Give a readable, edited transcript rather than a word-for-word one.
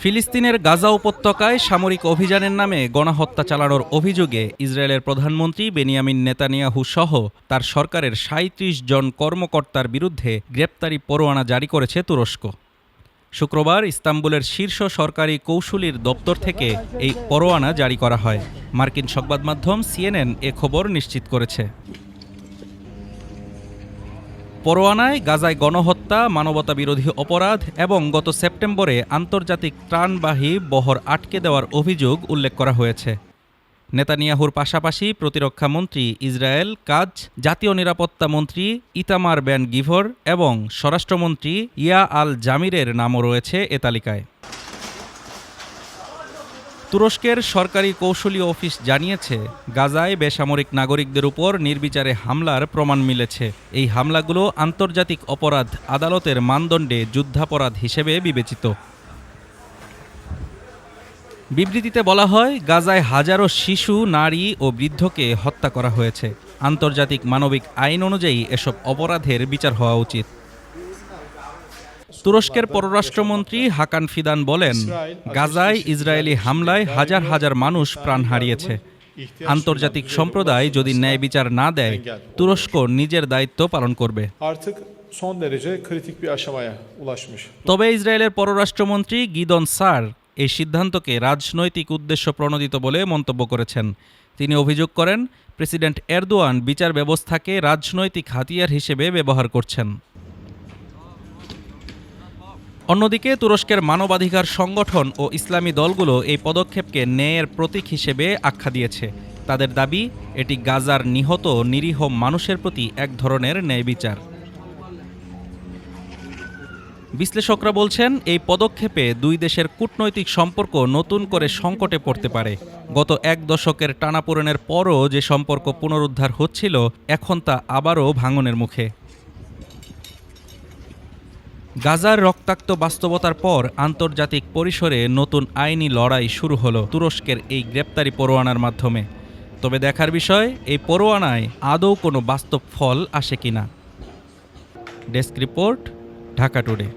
ফিলিস্তিনের গাজা উপত্যকায় সামরিক অভিযানের নামে গণহত্যা চালানোর অভিযোগে ইসরায়েলের প্রধানমন্ত্রী বেনিয়ামিন নেতানিয়াহু সহ তার সরকারের ৩৭ জন কর্মকর্তার বিরুদ্ধে গ্রেপ্তারি পরোয়ানা জারি করেছে তুরস্ক। শুক্রবার ইস্তাম্বুলের শীর্ষ সরকারি কৌঁসুলির দপ্তর থেকে এই পরোয়ানা জারি করা হয়। মার্কিন সংবাদ মাধ্যম CNN এ খবর নিশ্চিত করেছে। পরোয়ানায় গাজায় গণহত্যা, মানবতাবিরোধী অপরাধ এবং গত সেপ্টেম্বরে আন্তর্জাতিক ত্রাণবাহী বহর আটকে দেওয়ার অভিযোগ উল্লেখ করা হয়েছে। নেতানিয়াহুর পাশাপাশি প্রতিরক্ষামন্ত্রী ইসরায়েল কাজ, জাতীয় নিরাপত্তা মন্ত্রী ইতামার বেন গিভর এবং স্বরাষ্ট্রমন্ত্রী ইয়া আল জামিরের নামও রয়েছে এ তালিকায়। তুরস্কের সরকারি কৌঁসুলি অফিস জানিয়েছে, গাজায় বেসামরিক নাগরিকদের উপর নির্বিচারে হামলার প্রমাণ মিলেছে। এই হামলাগুলো আন্তর্জাতিক অপরাধ আদালতের মানদণ্ডে যুদ্ধাপরাধ হিসেবে বিবেচিত। বিবৃতিতে বলা হয়, গাজায় হাজারো শিশু, নারী ও বৃদ্ধকে হত্যা করা হয়েছে। আন্তর্জাতিক মানবিক আইন অনুযায়ী এসব অপরাধের বিচার হওয়া উচিত। তুরস্কের পররাষ্ট্রমন্ত্রী হাকান ফিদান বলেন, গাজায় ইসরায়েলি হামলায় হাজার হাজার মানুষ প্রাণ হারিয়েছে। আন্তর্জাতিক সম্প্রদায় যদি ন্যায় বিচার না দেয়, তুরস্ক নিজের দায়িত্ব পালন করবে। তবে ইসরায়েলের পররাষ্ট্রমন্ত্রী গিদন সার এই সিদ্ধান্তকে রাজনৈতিক উদ্দেশ্য প্রণোদিত বলে মন্তব্য করেছেন। তিনি অভিযোগ করেন, প্রেসিডেন্ট এরদোয়ান বিচার ব্যবস্থাকে রাজনৈতিক হাতিয়ার হিসেবে ব্যবহার করছেন। অন্যদিকে তুরস্কের মানবাধিকার সংগঠন ও ইসলামী দলগুলো এই পদক্ষেপকে ন্যায়ের প্রতীক হিসেবে আখ্যা দিয়েছে। তাদের দাবি, এটি গাজার নিহত নিরীহ মানুষের প্রতি এক ধরনের ন্যায় বিচার। বিশ্লেষকরা বলছেন, এই পদক্ষেপে দুই দেশের কূটনৈতিক সম্পর্ক নতুন করে সংকটে পড়তে পারে। গত এক দশকের টানাপোড়েনের পরও যে সম্পর্ক পুনরুদ্ধার হচ্ছিল, এখন তা আবারও ভাঙনের মুখে। গাজার রক্তাক্ত বাস্তবতার পর আন্তর্জাতিক পরিসরে নতুন আইনি লড়াই শুরু হলো তুরস্কের এই গ্রেপ্তারি পরোয়ানার মাধ্যমে। তবে দেখার বিষয়, এই পরোয়ানায় আদৌ কোনো বাস্তব ফল আসে কিনা। Desk report, Dhaka today.